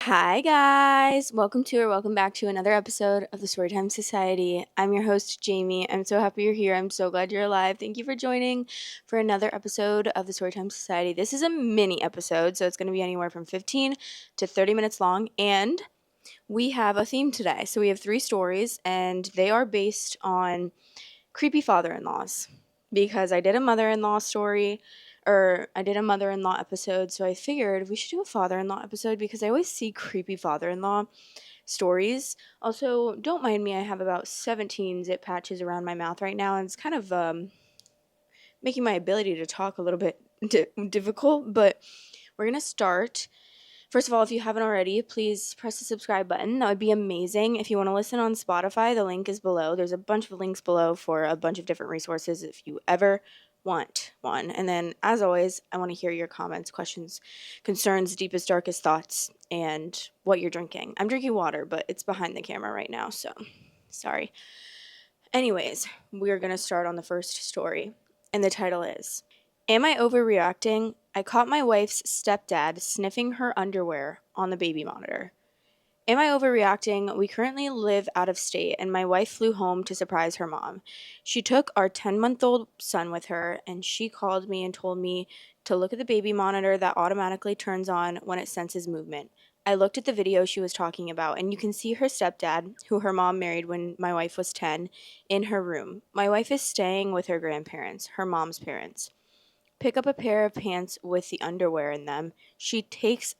Hi guys, welcome back to another episode of the Storytime Society. I'm your host Jamie. I'm so happy you're here. I'm so glad you're alive. Thank you for joining for another episode of the Storytime Society. This is a mini episode, so it's going to be anywhere from 15 to 30 minutes long, and we have a theme today. So we have 3 stories, and they are based on creepy father-in-laws because I did a mother-in-law story, or I did a mother-in-law episode, so I figured we should do a father-in-law episode because I always see creepy father-in-law stories. Also, don't mind me, I have about 17 zip patches around my mouth right now, and it's kind of making my ability to talk a little bit difficult, but we're going to start. First of all, if you haven't already, please press the subscribe button. That would be amazing. If you want to listen on Spotify, the link is below. There's a bunch of links below for a bunch of different resources if you ever want one. And then, as always, I want to hear your comments, questions, concerns, deepest, darkest thoughts, and what you're drinking. I'm drinking water, but it's behind the camera right now, so sorry. Anyways, we're going to start on the first story, and the title is Am I Overreacting? I caught my wife's stepdad sniffing her underwear on the baby monitor. Am I overreacting? We currently live out of state, and my wife flew home to surprise her mom. She took our 10-month-old son with her, and she called me and told me to look at the baby monitor that automatically turns on when it senses movement. I looked at the video she was talking about, and you can see her stepdad, who her mom married when my wife was 10, in her room. My wife is staying with her grandparents, her mom's parents. Pick up a pair of pants with the underwear in them. She takes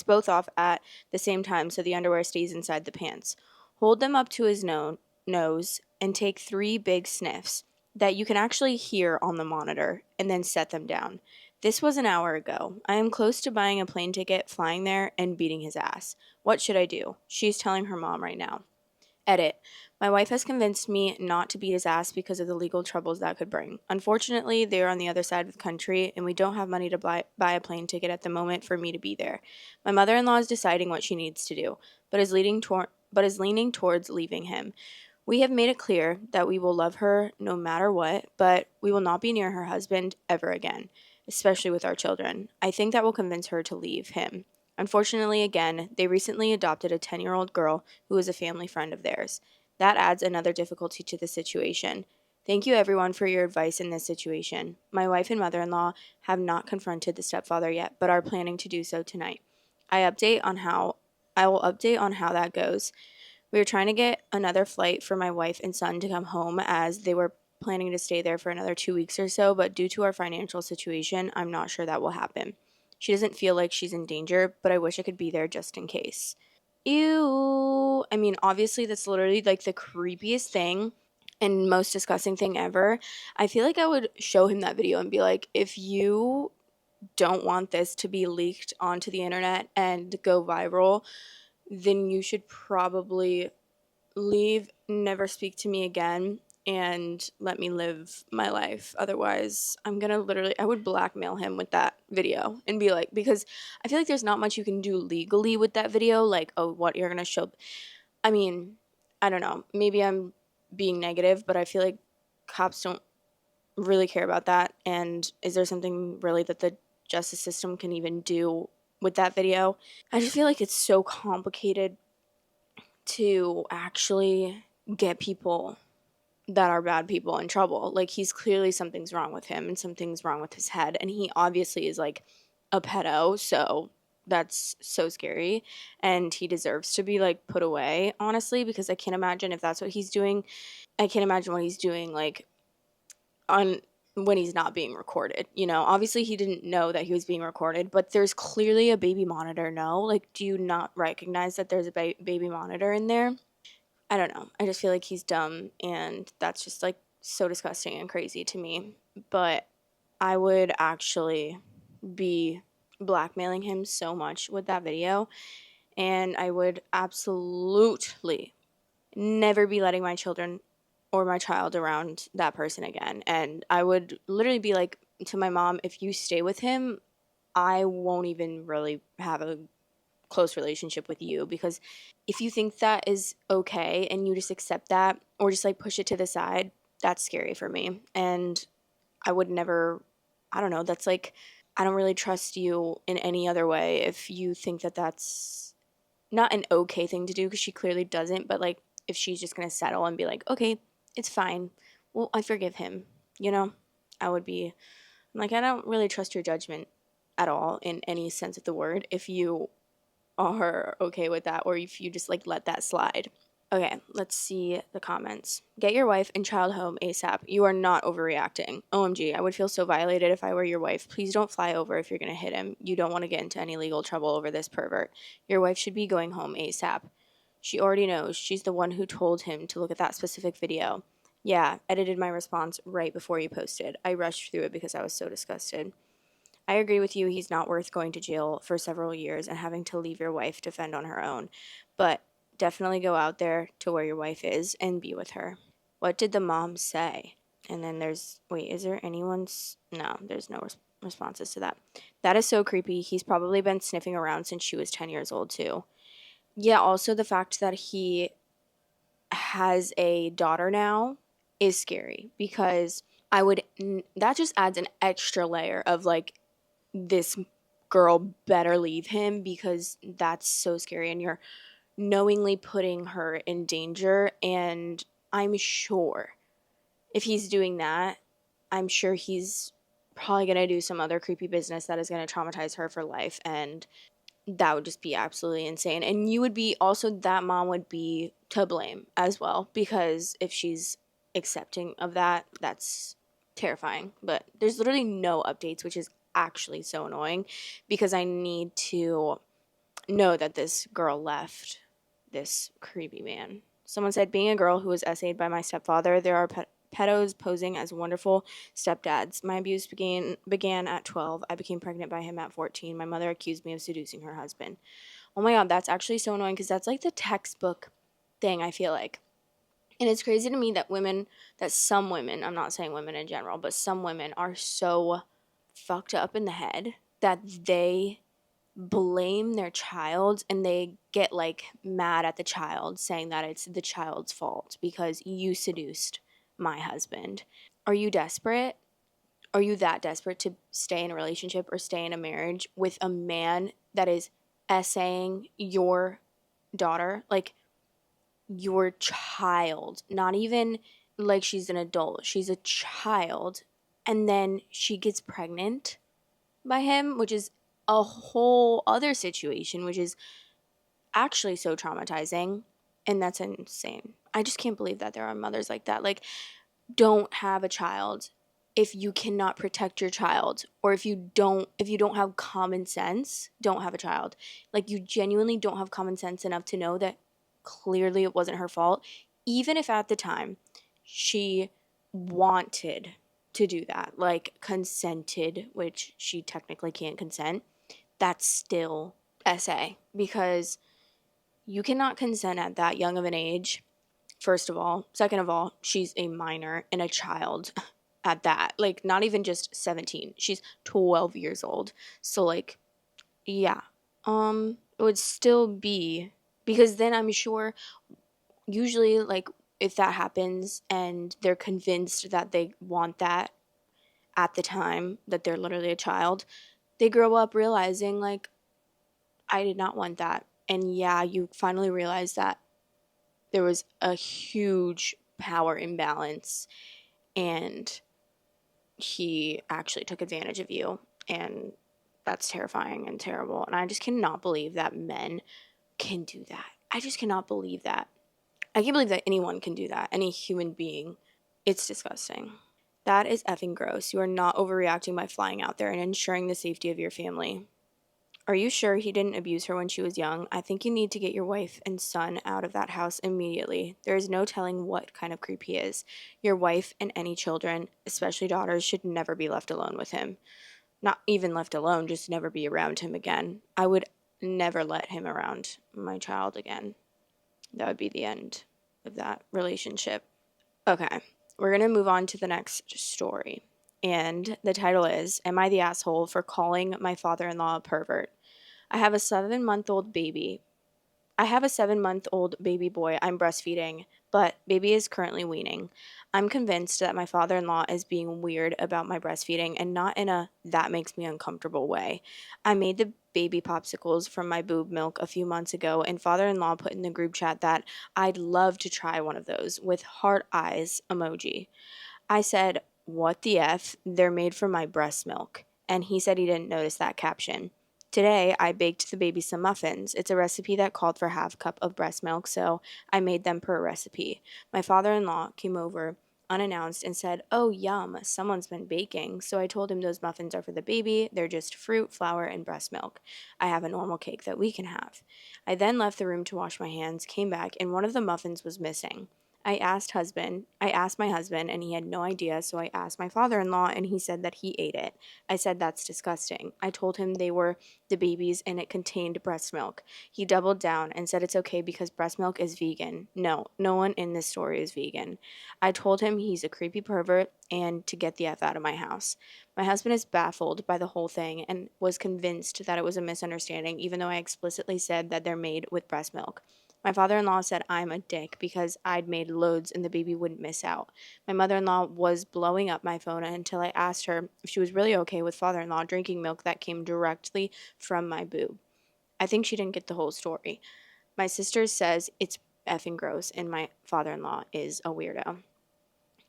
both off at the same time so the underwear stays inside the pants. Hold them up to his nose and take 3 big sniffs that you can actually hear on the monitor, and then set them down. This was an hour ago. I am close to buying a plane ticket, flying there, and beating his ass. What should I do? She's telling her mom right now. Edit. My wife has convinced me not to beat his ass because of the legal troubles that could bring. Unfortunately, they are on the other side of the country, and we don't have money to buy a plane ticket at the moment for me to be there. My mother-in-law is deciding what she needs to do, but is leaning towards leaving him. We have made it clear that we will love her no matter what, but we will not be near her husband ever again, especially with our children. I think that will convince her to leave him. Unfortunately, again, they recently adopted a 10-year-old girl who is a family friend of theirs. That adds another difficulty to the situation. Thank you everyone for your advice in this situation. My wife and mother-in-law have not confronted the stepfather yet, but are planning to do so tonight. I will update on how that goes. We are trying to get another flight for my wife and son to come home, as they were planning to stay there for another 2 weeks or so, but due to our financial situation, I'm not sure that will happen. She doesn't feel like she's in danger, but I wish I could be there just in case. Ew. I mean, obviously, that's literally like the creepiest thing and most disgusting thing ever. I feel like I would show him that video and be like, if you don't want this to be leaked onto the internet and go viral, then you should probably leave, never speak to me again, and let me live my life. Otherwise, I would blackmail him with that video and be like, because I feel like there's not much you can do legally with that video. Like, oh, what you're going to show. I mean, I don't know. Maybe I'm being negative, but I feel like cops don't really care about that. And is there something really that the justice system can even do with that video? I just feel like it's so complicated to actually get people that are bad people in trouble. Like, he's clearly, something's wrong with him and something's wrong with his head, and he obviously is like a pedo, so that's so scary, and he deserves to be like put away, honestly, because I can't imagine if that's what he's doing. I can't imagine what he's doing like on when he's not being recorded. Obviously he didn't know that he was being recorded, but there's clearly a baby monitor. No, like, do you not recognize that there's a baby monitor in there? I don't know. I just feel like he's dumb, and that's just like so disgusting and crazy to me. But I would actually be blackmailing him so much with that video, and I would absolutely never be letting my children or my child around that person again. And I would literally be like to my mom, if you stay with him, I won't even really have a close relationship with you, because if you think that is okay and you just accept that or just like push it to the side, that's scary for me. And I would never, I don't know, that's like I don't really trust you in any other way if you think that that's not an okay thing to do, because she clearly doesn't, but like if she's just going to settle and be like, okay, it's fine. Well, I forgive him, you know? I would be like, I don't really trust your judgment at all in any sense of the word if you are okay with that, or if you just like let that slide. Okay, let's see the comments. Get your wife and child home ASAP. You are not overreacting. OMG, I would feel so violated if I were your wife. Please don't fly over if you're going to hit him. You don't want to get into any legal trouble over this pervert. Your wife should be going home ASAP. She already knows. She's the one who told him to look at that specific video. Yeah, edited my response right before you posted. I rushed through it because I was so disgusted. I agree with you. He's not worth going to jail for several years and having to leave your wife to fend on her own. But definitely go out there to where your wife is and be with her. What did the mom say? And then is there anyone's? No, there's no responses to that. That is so creepy. He's probably been sniffing around since she was 10 years old, too. Yeah, also the fact that he has a daughter now is scary, because that just adds an extra layer of like, this girl better leave him, because that's so scary and you're knowingly putting her in danger. And I'm sure if he's doing that, I'm sure he's probably going to do some other creepy business that is going to traumatize her for life, and that would just be absolutely insane. And you would be also, that mom would be to blame as well, because if she's accepting of that, that's terrifying. But there's literally no updates, which is actually so annoying, because I need to know that this girl left this creepy man. Someone said, being a girl who was essayed by my stepfather, there are pedos posing as wonderful stepdads. My abuse began at 12. I became pregnant by him at 14. My mother accused me of seducing her husband. Oh my God, that's actually so annoying, because that's like the textbook thing, I feel like. And it's crazy to me that some women, I'm not saying women in general, but some women are so fucked up in the head that they blame their child, and they get like mad at the child, saying that it's the child's fault because you seduced my husband. Are you desperate? Are you that desperate to stay in a relationship or stay in a marriage with a man that is essaying your daughter? Like, your child, not even like she's an adult, she's a child, and then she gets pregnant by him, which is a whole other situation, which is actually so traumatizing. And that's insane. I just can't believe that there are mothers like that. Like, don't have a child if you cannot protect your child, or if you don't have common sense. Don't have a child. Like, you genuinely don't have common sense enough to know that clearly it wasn't her fault, even if at the time she wanted to do that, like consented, which she technically can't consent. That's still SA, because you cannot consent at that young of an age, first of all. Second of all, she's a minor and a child at that. Like, not even just 17. She's 12 years old. So, like, yeah. It would still be, because then I'm sure, usually, like, if that happens and they're convinced that they want that at the time that they're literally a child, they grow up realizing, like, I did not want that. And yeah, you finally realize that there was a huge power imbalance, and he actually took advantage of you. And that's terrifying and terrible. And I just cannot believe that men can do that. I just cannot believe that. I can't believe that anyone can do that. Any human being. It's disgusting. That is effing gross. You are not overreacting by flying out there and ensuring the safety of your family. Are you sure he didn't abuse her when she was young? I think you need to get your wife and son out of that house immediately. There is no telling what kind of creep he is. Your wife and any children, especially daughters, should never be left alone with him. Not even left alone, just never be around him again. I would never let him around my child again. That would be the end of that relationship. Okay, we're going to move on to the next story. And the title is, Am I the Asshole for Calling My Father-in-Law a Pervert? I have a 7-month-old baby. I have a 7-month-old baby boy I'm breastfeeding, but baby is currently weaning. I'm convinced that my father in law is being weird about my breastfeeding and not in a that makes me uncomfortable way. I made the baby popsicles from my boob milk a few months ago, and father in law put in the group chat that I'd love to try one of those with heart eyes emoji. I said, "What the F? They're made from my breast milk." And he said he didn't notice that caption. Today, I baked the baby some muffins. It's a recipe that called for half cup of breast milk, so I made them per recipe. My father in law came over unannounced and said, "Oh, yum, someone's been baking." So I told him those muffins are for the baby. They're just fruit, flour, and breast milk. I have a normal cake that we can have. I then left the room to wash my hands, came back, and one of the muffins was missing. I asked my husband and he had no idea, so I asked my father-in-law and he said that he ate it. I said that's disgusting. I told him they were the babies and it contained breast milk. He doubled down and said it's okay because breast milk is vegan. No, no one in this story is vegan. I told him he's a creepy pervert and to get the F out of my house. My husband is baffled by the whole thing and was convinced that it was a misunderstanding, even though I explicitly said that they're made with breast milk. My father in law said I'm a dick because I'd made loads and the baby wouldn't miss out. My mother in law was blowing up my phone until I asked her if she was really okay with father in law drinking milk that came directly from my boob. I think she didn't get the whole story. My sister says it's effing gross and my father in law is a weirdo.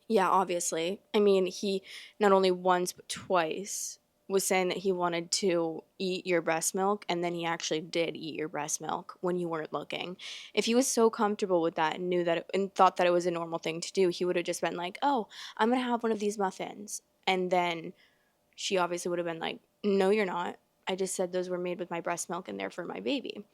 Yeah, obviously. I mean, he not only once but twice was saying that he wanted to eat your breast milk, and then he actually did eat your breast milk when you weren't looking. If he was so comfortable with that and knew that and thought that it was a normal thing to do, he would have just been like, "Oh, I'm gonna have one of these muffins," and then she obviously would have been like, "No, you're not. I just said those were made with my breast milk and they're for my baby."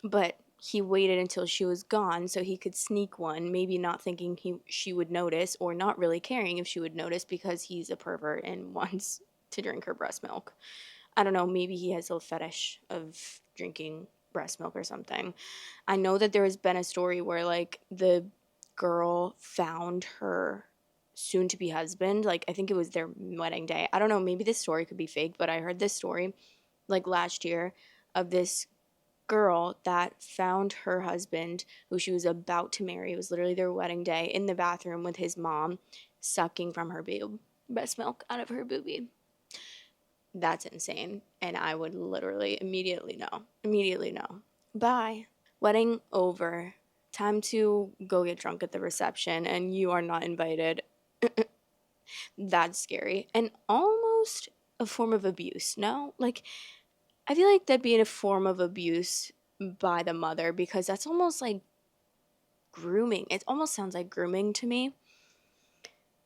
But he waited until she was gone so he could sneak one, maybe not thinking she would notice or not really caring if she would notice because he's a pervert and wants to drink her breast milk. I don't know, maybe he has a fetish of drinking breast milk or something. I know that there has been a story where like the girl found her soon to be husband, like I think it was their wedding day. I don't know, maybe this story could be fake, but I heard this story like last year of this girl that found her husband, who she was about to marry, it was literally their wedding day, in the bathroom with his mom, sucking from her boob, breast milk out of her boobie. That's insane. And I would literally immediately know. Immediately know. Bye. Wedding over. Time to go get drunk at the reception, and you are not invited. That's scary. And almost a form of abuse, no? Like, I feel like that'd be a form of abuse by the mother because that's almost like grooming. It almost sounds like grooming to me,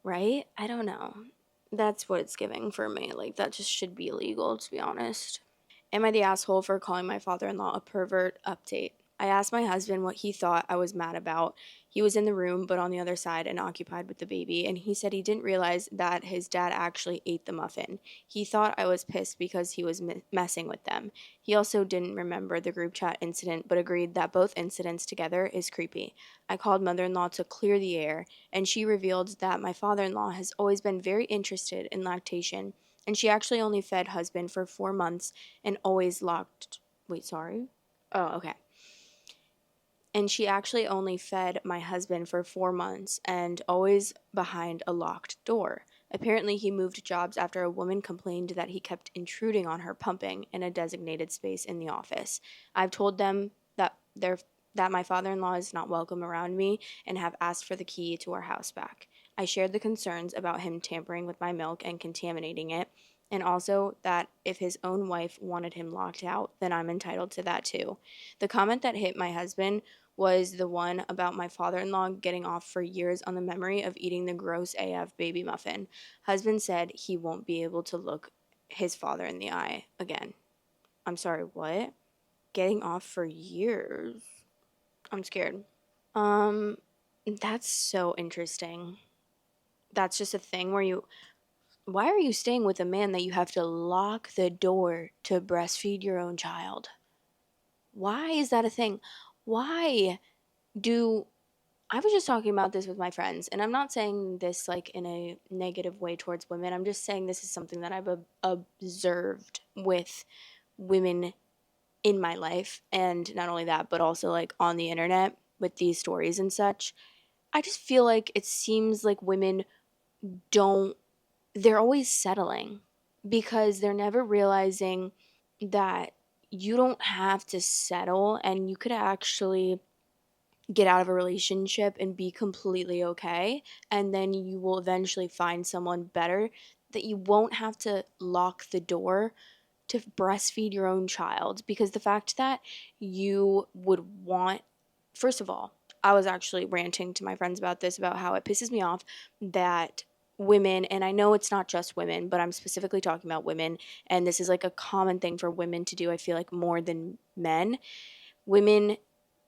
right? I don't know. That's what it's giving for me. Like, that just should be illegal, to be honest. Am I the asshole for calling my father in law a pervert? Update. I asked my husband what he thought I was mad about. He was in the room, but on the other side and occupied with the baby, and he said he didn't realize that his dad actually ate the muffin. He thought I was pissed because he was messing with them. He also didn't remember the group chat incident, but agreed that both incidents together is creepy. I called mother in law to clear the air, and she revealed that my father in law has always been very interested in lactation, and she actually only fed husband for 4 months and always locked. Wait, sorry? Oh, okay. And she actually only fed my husband for 4 months and always behind a locked door. Apparently, he moved jobs after a woman complained that he kept intruding on her pumping in a designated space in the office. I've told them that my father-in-law is not welcome around me and have asked for the key to our house back. I shared the concerns about him tampering with my milk and contaminating it, and also that if his own wife wanted him locked out, then I'm entitled to that too. The comment that hit my husband was the one about my father in law getting off for years on the memory of eating the gross AF baby muffin. Husband said he won't be able to look his father in the eye again. I'm sorry, what? Getting off for years? I'm scared. Um, that's so interesting. That's just a thing where why are you staying with a man that you have to lock the door to breastfeed your own child? Why is that a thing? Why do I was just talking about this with my friends, and I'm not saying this like in a negative way towards women. I'm just saying this is something that I've observed with women in my life. And not only that, but also like on the internet with these stories and such. I just feel like it seems like women don't, they're always settling because they're never realizing that you don't have to settle and you could actually get out of a relationship and be completely okay. And then you will eventually find someone better that you won't have to lock the door to breastfeed your own child. Because the fact that you would want, first of all, I was actually ranting to my friends about this, about how it pisses me off that women, and I know it's not just women, but I'm specifically talking about women, and this is like a common thing for women to do, I feel like more than men. Women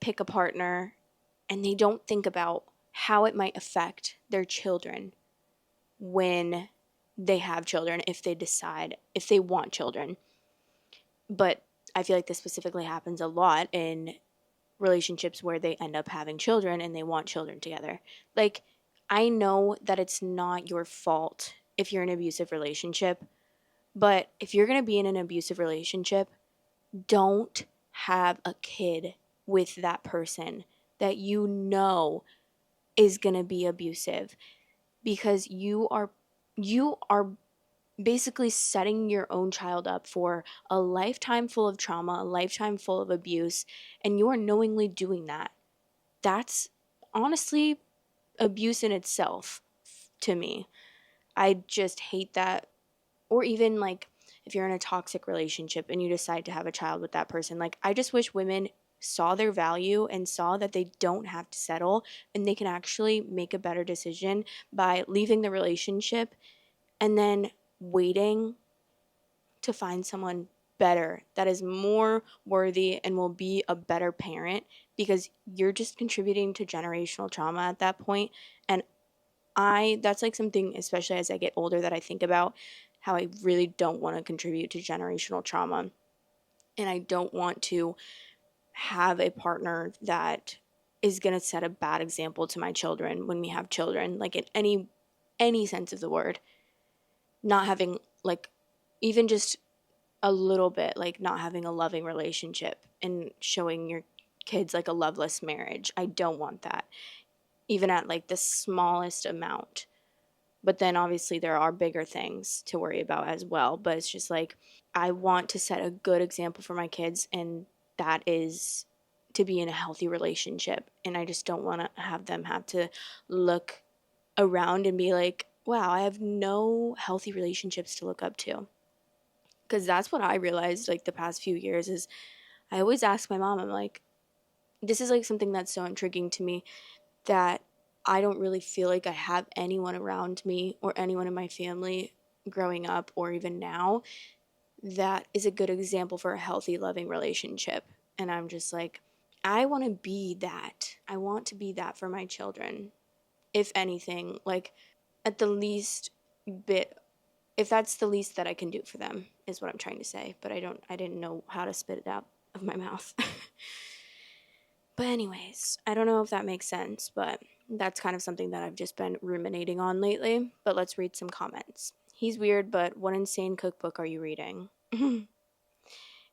pick a partner and they don't think about how it might affect their children when they have children, if they decide, if they want children. But I feel like this specifically happens a lot in relationships where they end up having children and they want children together. Like, I know that it's not your fault if you're in an abusive relationship, but if you're going to be in an abusive relationship, don't have a kid with that person that you know is going to be abusive, because you are basically setting your own child up for a lifetime full of trauma, a lifetime full of abuse, and you are knowingly doing that. That's honestly abuse in itself to me. I just hate that. Or even like if you're in a toxic relationship and you decide to have a child with that person, like I just wish women saw their value and saw that they don't have to settle and they can actually make a better decision by leaving the relationship and then waiting to find someone better that is more worthy and will be a better parent, because you're just contributing to generational trauma at that point. And that's like something, especially as I get older, that I think about how I really don't want to contribute to generational trauma. And I don't want to have a partner that is going to set a bad example to my children when we have children, like in any sense of the word. Not having like even just a little bit, like not having a loving relationship and showing your kids like a loveless marriage. I don't want that, even at like the smallest amount. But then obviously there are bigger things to worry about as well. But it's just like I want to set a good example for my kids, and that is to be in a healthy relationship. And I just don't want to have them have to look around and be like, wow, I have no healthy relationships to look up to. Because that's what I realized like the past few years is I always ask my mom, I'm like, this is like something that's so intriguing to me, that I don't really feel like I have anyone around me or anyone in my family growing up or even now that is a good example for a healthy, loving relationship. And I'm just like, I want to be that. I want to be that for my children. If anything, like at the least bit, if that's the least that I can do for them, is what I'm trying to say. But I didn't know how to spit it out of my mouth. But anyways, I don't know if that makes sense, but that's kind of something that I've just been ruminating on lately. But let's read some comments. He's weird, but what insane cookbook are you reading?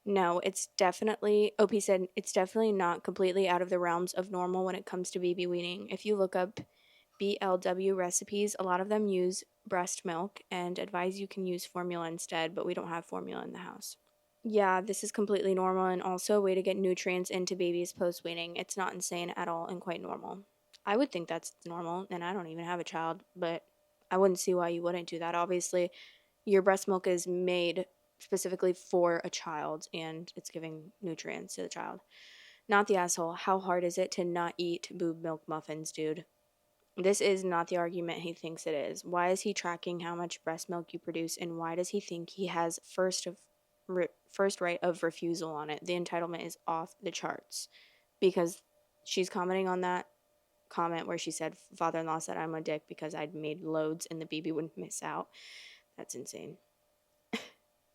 No, it's definitely, OP said, it's definitely not completely out of the realms of normal when it comes to baby weaning. If you look up BLW recipes, a lot of them use breast milk and advise you can use formula instead, but we don't have formula in the house. Yeah, this is completely normal and also a way to get nutrients into babies post weaning. It's not insane at all and quite normal. I would think that's normal, and I don't even have a child, but I wouldn't see why you wouldn't do that. Obviously, your breast milk is made specifically for a child and it's giving nutrients to the child. Not the asshole. How hard is it to not eat boob milk muffins, dude? This is not the argument he thinks it is. Why is he tracking how much breast milk you produce, and why does he think he has first right of refusal on it? The entitlement is off the charts. Because she's commenting on that comment where she said father-in-law said I'm a dick because I'd made loads and the baby wouldn't miss out. That's insane.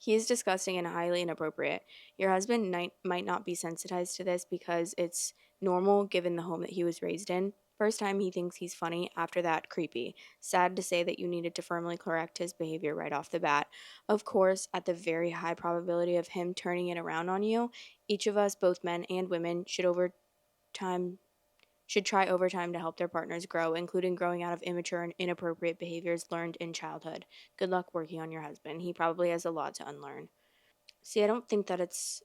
He is disgusting and highly inappropriate. Your husband might not be sensitized to this because it's normal given the home that he was raised in. First time he thinks he's funny, after that, creepy. Sad to say that you needed to firmly correct his behavior right off the bat. Of course, at the very high probability of him turning it around on you, Each of us, both men and women, should try overtime to help their partners grow, including growing out of immature and inappropriate behaviors learned in childhood. Good luck working on your husband. He probably has a lot to unlearn. See, I don't think that it's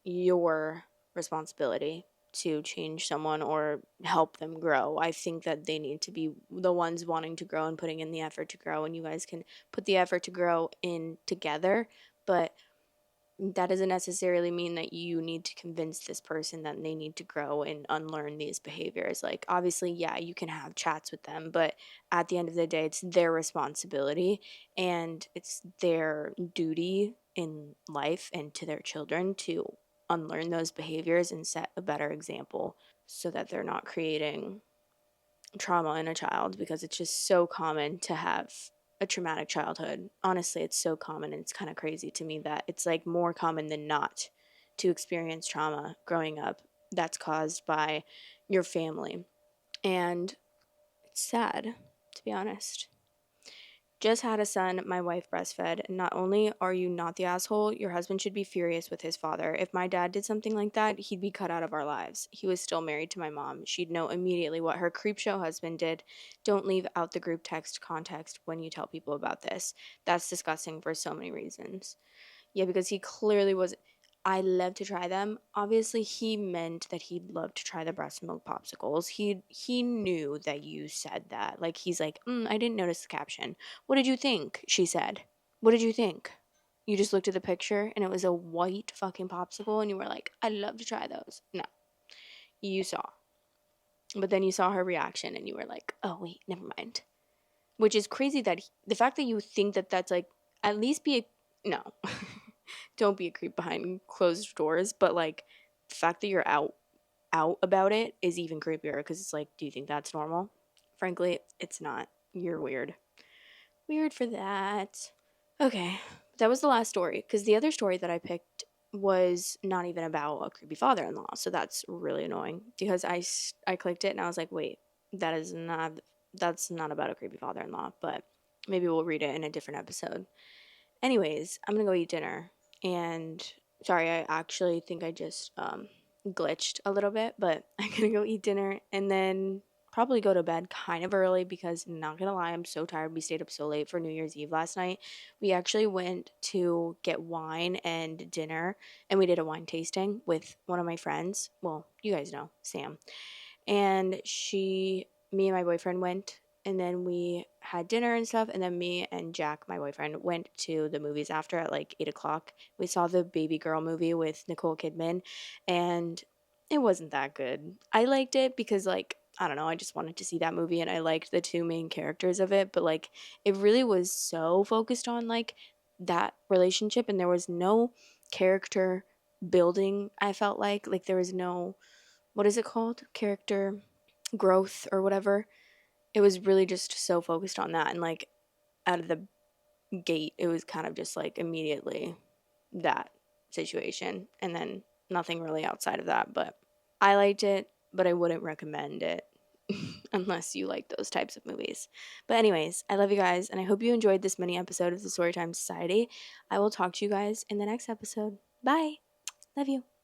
your responsibility to change someone or help them grow. I think that they need to be the ones wanting to grow and putting in the effort to grow, and you guys can put the effort to grow in together, but that doesn't necessarily mean that you need to convince this person that they need to grow and unlearn these behaviors. Like, obviously, yeah, you can have chats with them, but at the end of the day, it's their responsibility and it's their duty in life and to their children to unlearn those behaviors and set a better example so that they're not creating trauma in a child, because it's just so common to have a traumatic childhood. Honestly, it's so common, and it's kind of crazy to me that it's like more common than not to experience trauma growing up that's caused by your family. And it's sad, to be honest. Just had a son, my wife breastfed. And not only are you not the asshole, your husband should be furious with his father. If my dad did something like that, he'd be cut out of our lives. He was still married to my mom. She'd know immediately what her creepshow husband did. Don't leave out the group text context when you tell people about this. That's disgusting for so many reasons. Yeah, because he clearly was. I love to try them. Obviously, he meant that he'd love to try the breast milk popsicles. He knew that you said that. Like, he's like, I didn't notice the caption. What did you think? She said. What did you think? You just looked at the picture and it was a white fucking popsicle and you were like, I'd love to try those. No, you saw. But then you saw her reaction and you were like, oh, wait, never mind. Which is crazy that the fact that you think that that's like, at least be a, no. Don't be a creep behind closed doors, but like the fact that you're out about it is even creepier, because it's like, do you think that's normal? Frankly, it's not. You're weird. Weird for that. Okay, that was the last story, because the other story that I picked was not even about a creepy father-in-law, so that's really annoying, because I clicked it and I was like, wait, that's not about a creepy father-in-law, but maybe we'll read it in a different episode. Anyways, I'm gonna go eat dinner. And sorry, I actually think I just glitched a little bit, but I'm gonna go eat dinner and then probably go to bed kind of early, because not gonna lie, I'm so tired. We stayed up so late for New Year's Eve last night. We actually went to get wine and dinner, and we did a wine tasting with one of my friends. Well, you guys know, Sam. And me and my boyfriend went, and then we had dinner and stuff, and then me and Jack, my boyfriend, went to the movies after at like 8 o'clock. We saw the Baby Girl movie with Nicole Kidman, and it wasn't that good. I liked it because, like, I don't know, I just wanted to see that movie and I liked the two main characters of it, but like it really was so focused on like that relationship, and there was no character building. I felt like there was no, what is it called, character growth or whatever. It was really just so focused on that, and like out of the gate it was kind of just like immediately that situation, and then nothing really outside of that. But I liked it, but I wouldn't recommend it unless you like those types of movies. But anyways, I love you guys, and I hope you enjoyed this mini episode of the Storytime Society. I will talk to you guys in the next episode. Bye. Love you.